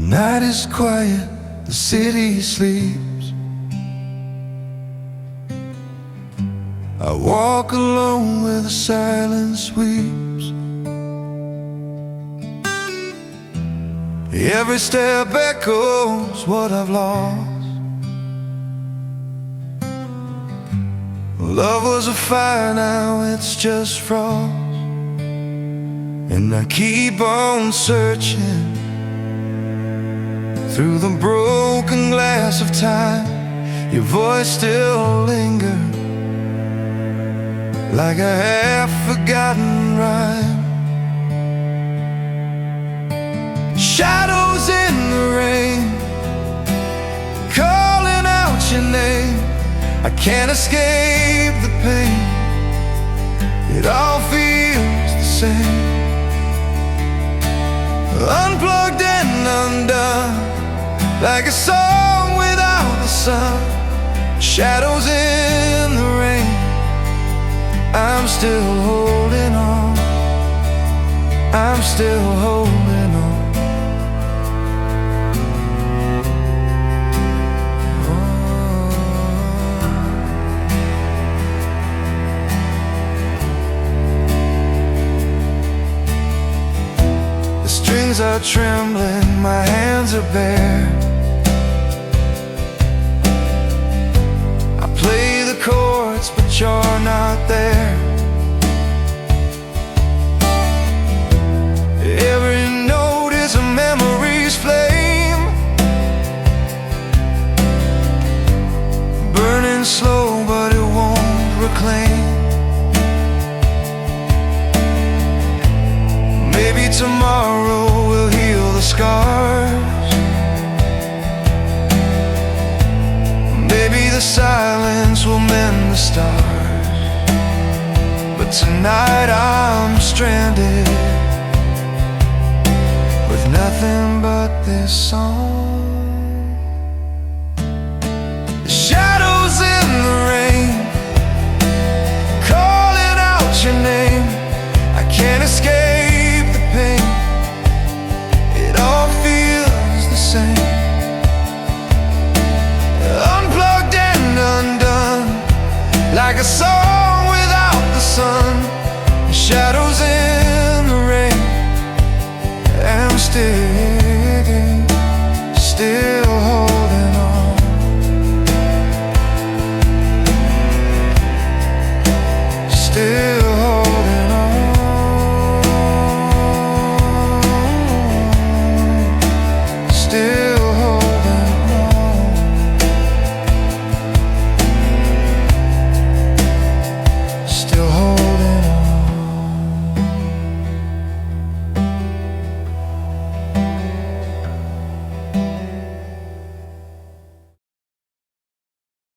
night is quiet, the city sleeps. I walk alone where the silence weeps. Every step echoes what I've lost. Love was a fire, now it's just frost. And I keep on searching through the broken glass of time. Your voice still lingers like a half-forgotten rhyme. Shadows in the rain, calling out your name. I can't escape the pain, it all feels the same. Unplugged and undone, like a song without the sun. Shadows in the rain, I'm still holding on. I'm still holding on. The strings are trembling, my hands are bare. I play the chords, but you're not there. Every note is a memory's flame, burning slow, but it won't reclaim. Maybe tomorrow will heal the scars. Maybe the silence will mend the stars. But tonight I'm stranded with nothing but this song. Shadows in the rain, calling out your name. I can't escape the pain, it all feels the same. Unplugged and undone, like a song without the sun.